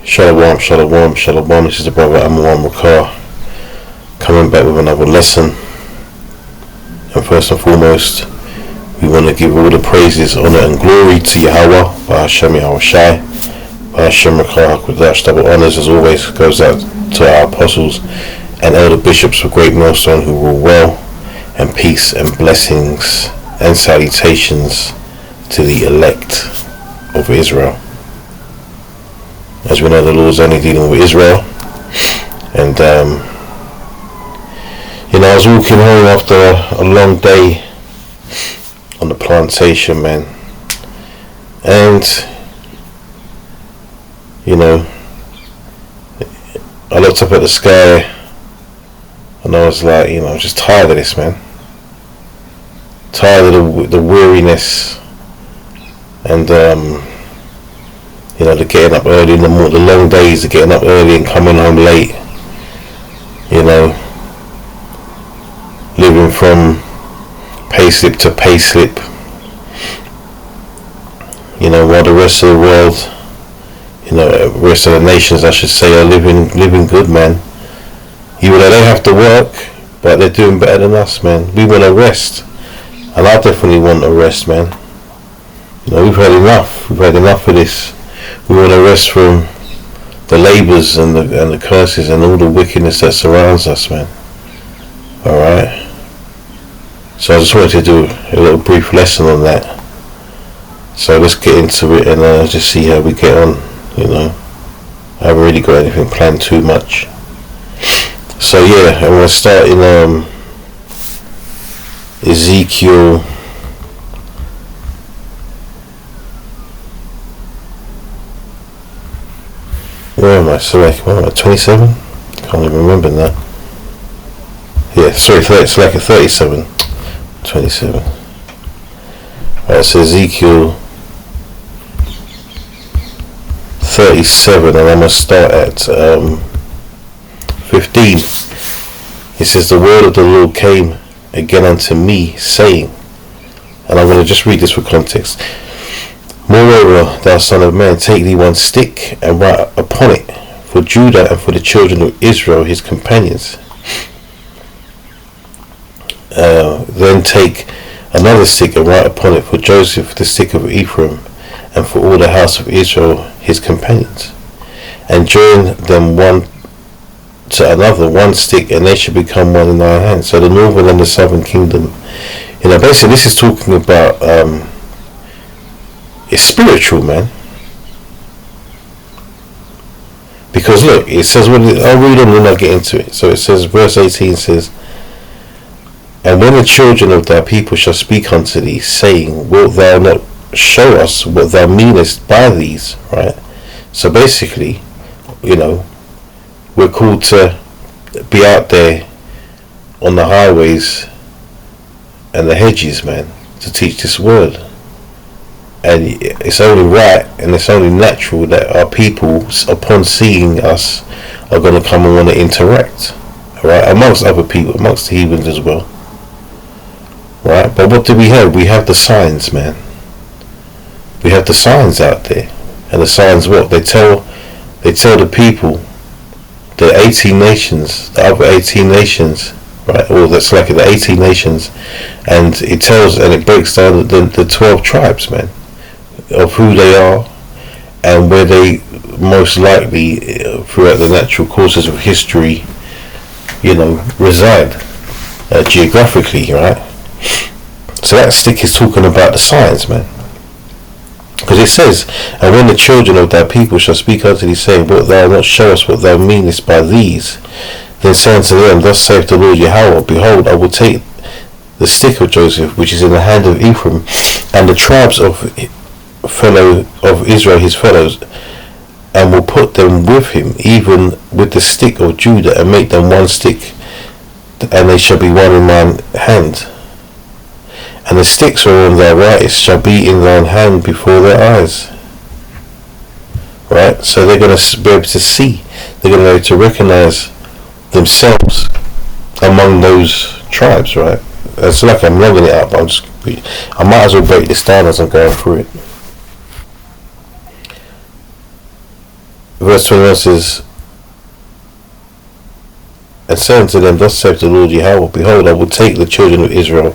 Shalom, shalom, shalom. This is the brother Amawam Rakar coming back with another lesson. And first and foremost, we want to give all the praises, honor, and glory to Yahweh, by Hashem Yahushai, by Hashem Rakar HaKodesh. Double honors, as always, goes out to our apostles and elder bishops of Great Millstone who rule well, and peace and blessings and salutations to the elect of Israel. As we know, the Lord's only dealing with Israel. And I was walking home after a long day on the plantation, man, and I looked up at the sky and I was like, I'm just tired of this, man. Tired of the weariness and the getting up early in the morning, the long days of getting up early and coming home late, living from payslip to payslip, while the rest of the world, rest of the nations, I should say, are living good, man. Even though they have to work, but they're doing better than us, man. We want to rest, and I definitely want to rest, man. We've had enough. We've had enough of this. We want to rest from the labours and the curses and all the wickedness that surrounds us, man. Alright? So I just wanted to do a little brief lesson on that. So let's get into it and just see how we get on, I haven't really got anything planned too much. So yeah, I'm going to start in Ezekiel. Where am I? 27? Can't even remember now. Yeah, sorry, it's like a 37. 27. Alright, so Ezekiel 37, and I'm going to start at 15. It says, the word of the Lord came again unto me, saying, and I'm going to just read this for context. Moreover, thou son of man, take thee one stick, and write upon it for Judah and for the children of Israel his companions. Then take another stick, and write upon it for Joseph the stick of Ephraim, and for all the house of Israel his companions. And join them one to another, one stick, and they shall become one in thy hand. So the northern and the southern kingdom. Basically this is talking about it's spiritual, man. Because look, it says, I'll read on when I get into it. So it says, verse 18 says, and when the children of thy people shall speak unto thee, saying, wilt thou not show us what thou meanest by these? Right? So basically, we're called to be out there on the highways and the hedges, man, to teach this word. And it's only right and it's only natural that our people, upon seeing us, are going to come and want to interact, right? Amongst other people, amongst the heathens as well, right? But what do we have? We have the signs, man. We have the signs out there, and the signs what they tell the people, the 18 nations, the other 18 nations, right? Or that's like the 18 nations, and it tells and it breaks down the 12 tribes, man, of who they are and where they most likely throughout the natural courses of history reside geographically, right? So that stick is talking about the signs, man, because it says, and when the children of thy people shall speak unto thee, saying, wilt thou not show us what thou meanest by these? Then say unto them, thus saith the Lord Yahweh, behold, I will take the stick of Joseph, which is in the hand of Ephraim, and the tribes of Israel his fellows, and will put them with him, even with the stick of Judah, and make them one stick, and they shall be one in mine hand. And the sticks whereon thou writest shall be in thine hand before their eyes. Right? So they're going to be able to see, they're going to be able to recognize themselves among those tribes, right? It's like I'm logging it up, but I might as well break this down as I'm going through it. verse 21 says, and say unto them, thus saith the Lord Yahweh, behold, I will take the children of Israel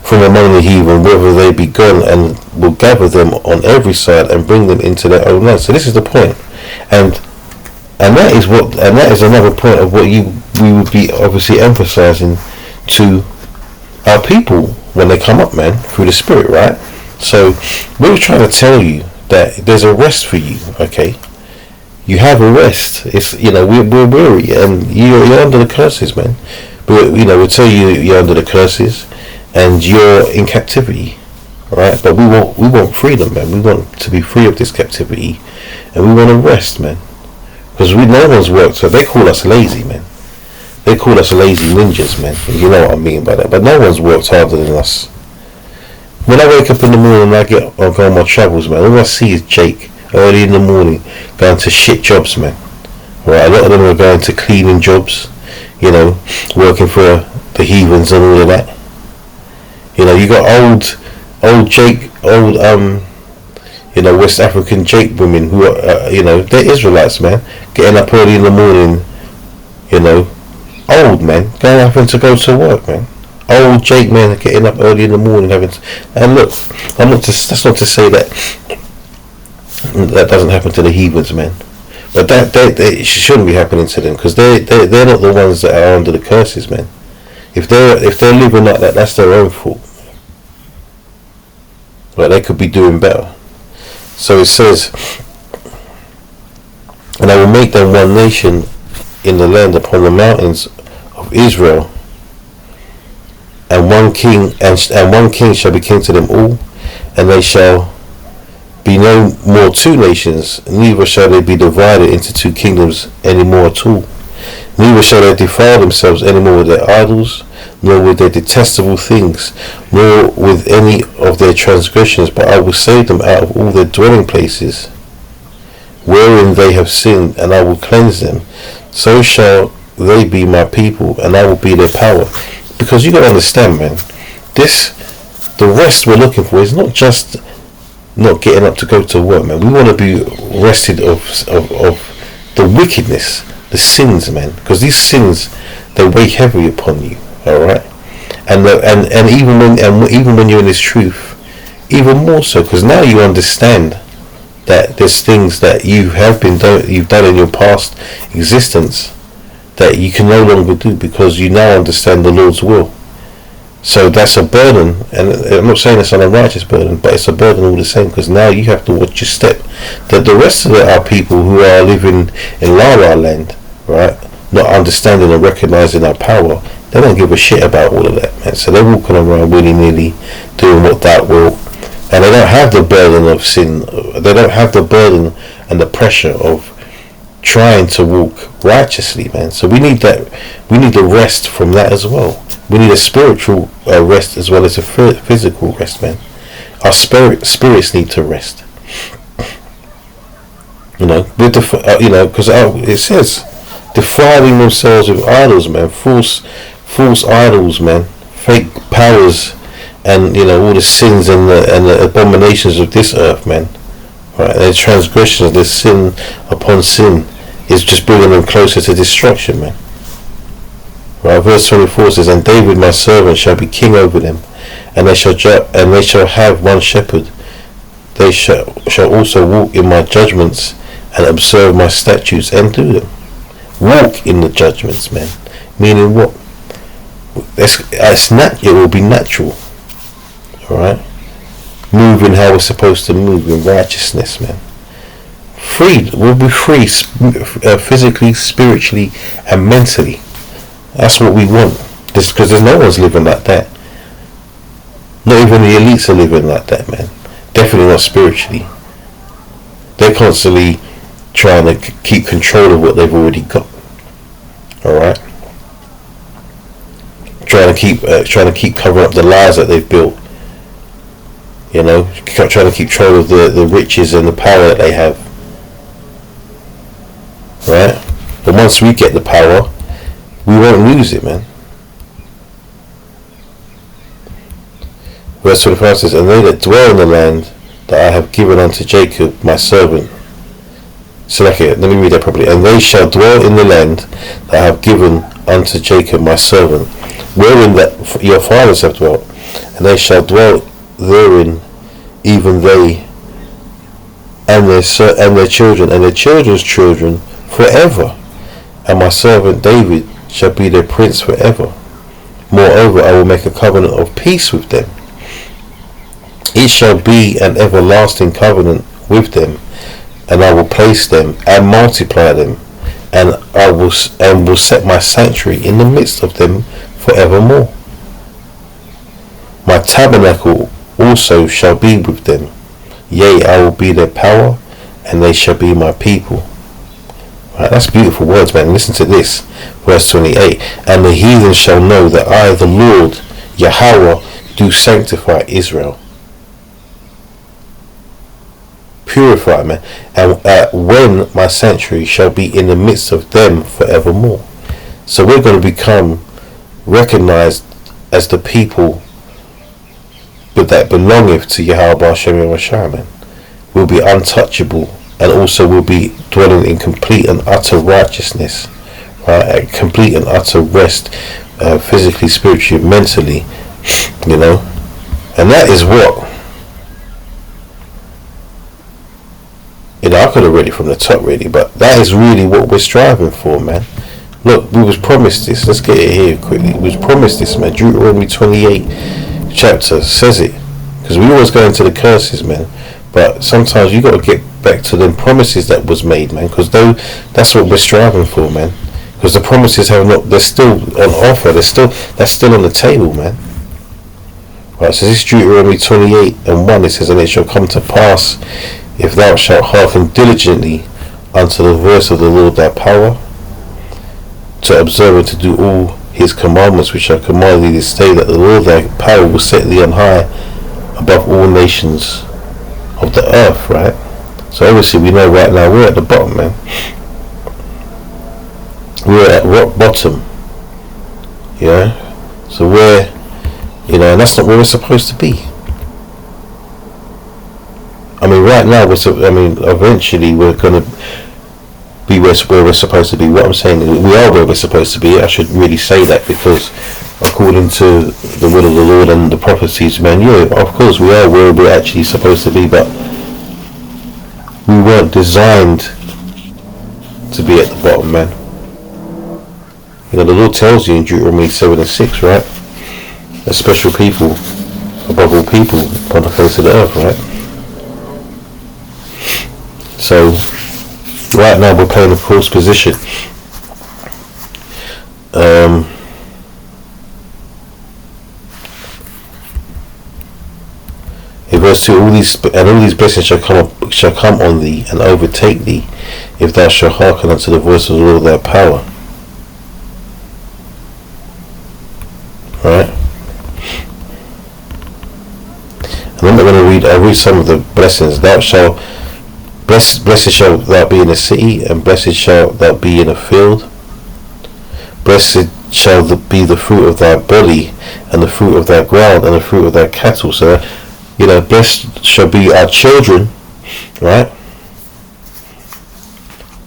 from among the heathen, whither they be gone, and will gather them on every side, and bring them into their own land. So this is the point. And that is what, and that is another point of what we would be obviously emphasizing to our people when they come up, man, through the Spirit, right? So we're trying to tell you that there's a rest for you, okay? You have a rest. It's, we're weary, and you're under the curses, man. But we'll tell you you're under the curses, and you're in captivity, right? But we want freedom, man. We want to be free of this captivity, and we want to rest, man. Because no one's worked, so they call us lazy, man. They call us lazy ninjas, man. You know what I mean by that. But no one's worked harder than us. When I wake up in the morning and I go on my travels, man, all I see is Jake early in the morning going to shit jobs, man. Right, a lot of them are going to cleaning jobs, working for the heathens and all of that. You got old Jake, West African Jake women who are, they're Israelites, man, getting up early in the morning, old man, having to go to work, man. Old Jake, man, getting up early in the morning, and look, that's not to say that doesn't happen to the heathens, man. But that it shouldn't be happening to them, because they're not the ones that are under the curses, man. If they're living like that, that's their own fault. But they could be doing better. So it says, and I will make them one nation in the land upon the mountains of Israel, and one king shall be king to them all, and they shall be no more two nations, neither shall they be divided into two kingdoms any more at all. Neither shall they defile themselves any more with their idols, nor with their detestable things, nor with any of their transgressions, but I will save them out of all their dwelling places wherein they have sinned, and I will cleanse them. So shall they be my people, and I will be their power. Because you got to understand, man, the rest we're looking for is not just not getting up to go to work, man. We want to be rested of the wickedness, the sins, man, because these sins, they weigh heavy upon you. All right, and even when you're in this truth, even more so, because now you understand that there's things that you've done in your past existence that you can no longer do, because you now understand the Lord's will. So that's a burden, and I'm not saying it's an unrighteous burden, but it's a burden all the same, because now you have to watch your step. That the rest of it are people who are living in La La Land, right? Not understanding and recognizing our power. They don't give a shit about all of that, man. So they're walking around willy-nilly, doing what that will, and they don't have the burden of sin. They don't have the burden and the pressure of trying to walk righteously, man. So we need that. We need the rest from that as well. We need a spiritual rest as well as a physical rest, man. Our spirits need to rest. With the because it says defiling themselves with idols, man. False idols, man. Fake powers, and all the sins and the abominations of this earth, man. Right, their transgressions, their sin upon sin, is just bringing them closer to destruction, man. Right, verse 24 says, and David my servant shall be king over them, and they shall have one shepherd. They shall also walk in my judgments, and observe my statutes, and do them. Walk in the judgments, man. Meaning what? It will be natural. Alright? Moving how we're supposed to move in righteousness, man. We'll be free physically, spiritually, and mentally. That's what we want. Because there's no one's living like that. Not even the elites are living like that, man. Definitely not spiritually. They're constantly trying to keep control of what they've already got. Alright? Trying to keep covering up the lies that they've built. Trying to keep control of the riches and the power that they have. Right? But once we get the power, we won't lose it, man. Verse 25 says, and they that dwell in the land that I have given unto Jacob my servant, So okay, let me read that properly. And they shall dwell in the land that I have given unto Jacob my servant, wherein that your fathers have dwelt, and they shall dwell therein, even they and their children and their children's children forever. And my servant David shall be their prince forever. Moreover, I will make a covenant of peace with them. It shall be an everlasting covenant with them, and I will place them and multiply them, and I will set my sanctuary in the midst of them forevermore. My tabernacle also shall be with them. Yea, I will be their power, and they shall be my people. Right, that's beautiful words, man. Listen to this, verse 28. And the heathen shall know that I, the Lord, Yahweh, do sanctify Israel. Purify, man. And when my sanctuary shall be in the midst of them forevermore. So we're going to become recognized as the people that belongeth to Yahweh B'Shem Yahweh, man. We'll be untouchable, and also will be dwelling in complete and utter righteousness, right? Complete and utter rest, physically, spiritually, mentally, you know. And that is what, you know, I could have read it from the top really, but that is really what we're striving for, man. Look, we was promised this. Let's get it here quickly. We was promised this, man. Deuteronomy 28 chapter says it, because we always go into the curses, man. But sometimes you got to get back to them promises that was made, man, because that's what we're striving for, man. Because the promises have not, they're still on offer, that's still on the table, man. Right, so this is Deuteronomy 28:1. It says, and it shall come to pass, if thou shalt hearken diligently unto the voice of the Lord thy power, to observe and to do all his commandments which I command thee this day, that the Lord thy power will set thee on high above all nations of the earth, right? So obviously we know right now we're at the bottom, man. We're at rock bottom. Yeah. So we're, you know, and that's not where we're supposed to be. I mean, right now eventually we're gonna be where we're supposed to be. What I'm saying is we are where we're supposed to be. I should really say that, because according to the will of the Lord and the prophecies, man, yeah, of course we are where we're actually supposed to be, but we weren't designed to be at the bottom, man. You know, the Lord tells you in Deuteronomy 7:6, right? A special people above all people on the face of the earth, right? So right now we're playing a false position. In verse 2, all these blessings shall come on thee and overtake thee, if thou shalt hearken unto the voice of the Lord thy power. Right? And I'm not going to read. I'll read some of the blessings. Blessed shall thou be in a city, and blessed shall thou be in a field. Blessed shall be the fruit of thy body, and the fruit of thy ground, and the fruit of thy cattle. So, you know, blessed shall be our children, right?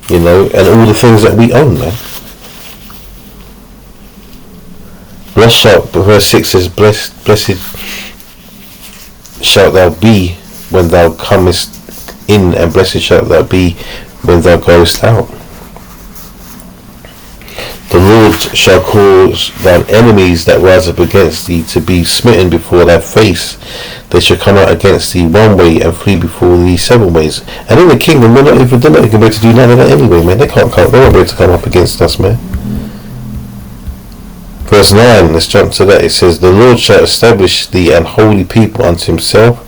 You know, and all the things that we own, man. Blessed shalt, verse 6 says, blessed shalt thou be when thou comest in, and blessed shalt thou be when thou goest out. The Lord shall cause thine enemies that rise up against thee to be smitten before thy face. They shall come out against thee one way and flee before thee 7 ways. And in the kingdom, they're not going to be able to do none of that anyway, man. They won't be able to come up against us, man. Verse 9, let's jump to that. It says, the Lord shall establish thee an holy people unto himself,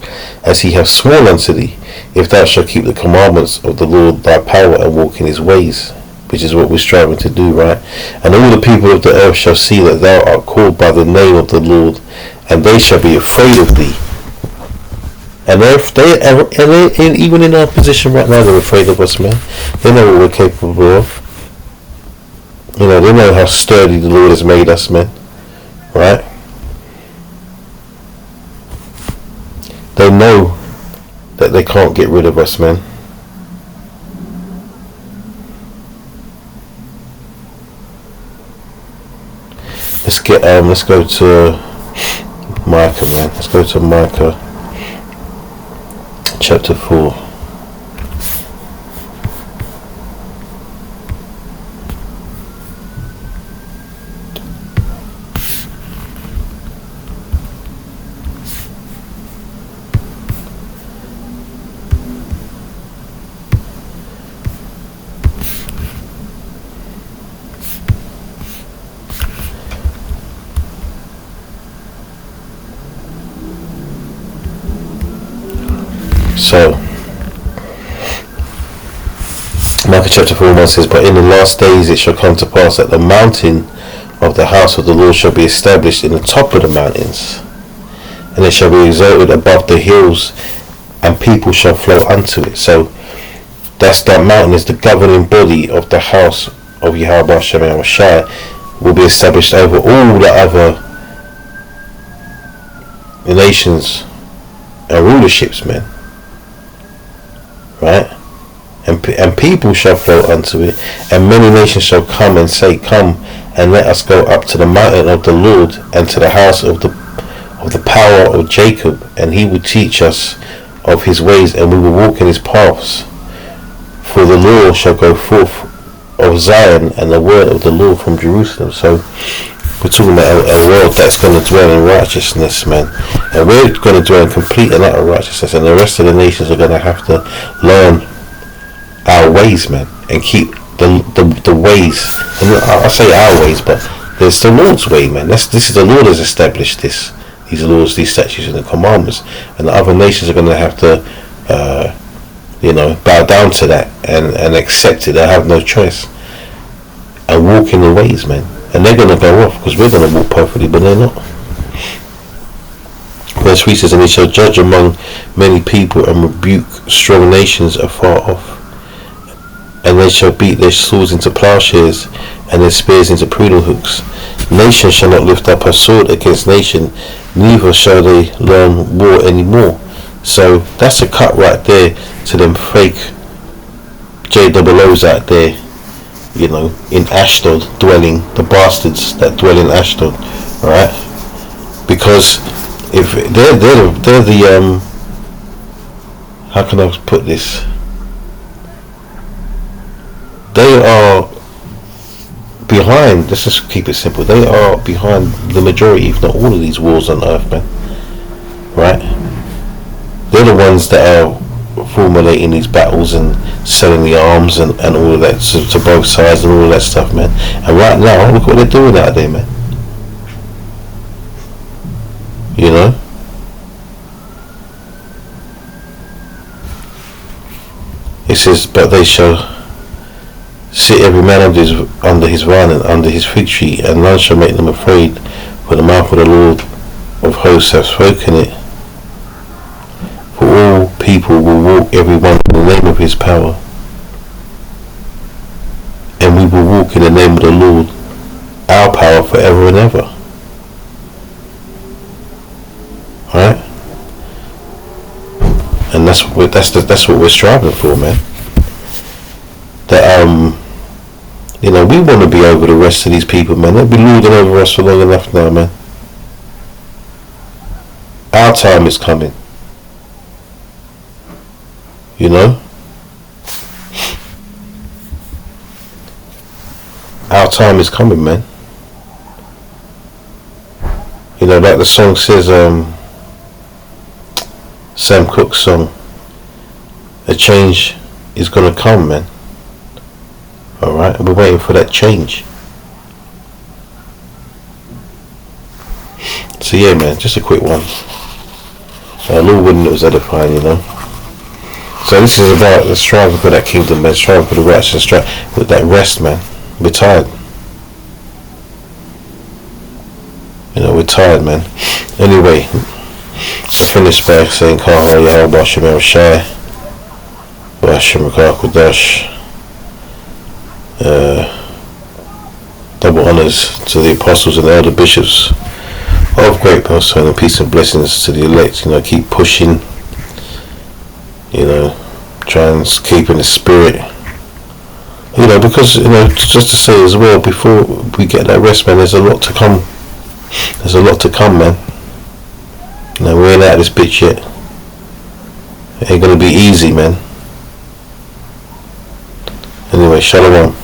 as he hath sworn unto thee, if thou shalt keep the commandments of the Lord thy power and walk in his ways. Which is what we're striving to do, right? And all the people of the earth shall see that thou art called by the name of the Lord, and they shall be afraid of thee. And even in our position right now, they're afraid of us, man. They know what we're capable of. You know, they know how sturdy the Lord has made us, man. Right? They know that they can't get rid of us, man. Let's go to Micah, man. Let's go to Micah chapter 4. So, Micah chapter 4:1 says, "But in the last days it shall come to pass that the mountain of the house of the Lord shall be established in the top of the mountains, and it shall be exalted above the hills, and people shall flow unto it." So, that mountain is the governing body of the house of Yahweh Shem Shai, will be established over all the other nations and rulerships, man. Right? And people shall flow unto it, and many nations shall come and say, "Come and let us go up to the mountain of the Lord, and to the house of the power of Jacob, and he will teach us of his ways, and we will walk in his paths. For the law shall go forth of Zion, and the word of the Lord from Jerusalem." So we're talking about a world that's going to dwell in righteousness, man. And we're going to dwell in complete and utter righteousness, and the rest of the nations are going to have to learn our ways, man, and keep the ways. And I say our ways, but there's the Lord's way, man. This is the Lord has established these laws, these statutes, and the commandments, and the other nations are going to have to, bow down to that and accept it. They have no choice and walk in the ways, man. And they're going to go off because we're going to walk perfectly, but they're not. Verse 3 says, "And he shall judge among many people and rebuke strong nations afar off. And they shall beat their swords into plowshares and their spears into pruning hooks. Nation shall not lift up a sword against nation, neither shall they learn war anymore." So that's a cut right there to them fake JOOs out there, in Ashdod dwelling, the bastards that dwell in Ashdod, right? Because if they're the how can I put this? They are behind. Let's just keep it simple. They are behind the majority, if not all, of these wars on earth, man. Right? They're the ones that are formulating these battles and selling the arms and all of that to both sides and all of that stuff, man. And right now, look what they're doing out there, man. It says, "But they shall sit every man under his vine and under his fig tree, and none shall make them afraid, for the mouth of the Lord of hosts hath spoken it. For all people will walk every one in the name of his power, and we will walk in the name of the Lord, our power forever and ever." Right? And that's what we're striving for, man. That we want to be over the rest of these people, man. They've been lording over us for long enough now, man. Our time is coming. Our time is coming, man. Like the song says, Sam Cooke's song, "A change is gonna come, man." Alright, we're waiting for that change. So yeah, man, just a quick one. Lord willing, it was edifying, So this is about the striving for that kingdom, man, striving for the righteousness, with that rest, man. We're tired. We're tired, man. Anyway, I finished by saying, "Kaha Yahweh Shem Shai, Bashem Kodash." Double honours to the apostles and elder bishops of Great Millstone, and peace and blessings to the elect. Keep pushing. Try and keep in the spirit. Because just to say as well, before we get that rest, man, there's a lot to come There's a lot to come, man. No, we ain't out of this bitch yet. It ain't gonna be easy, man. Anyway, shalom.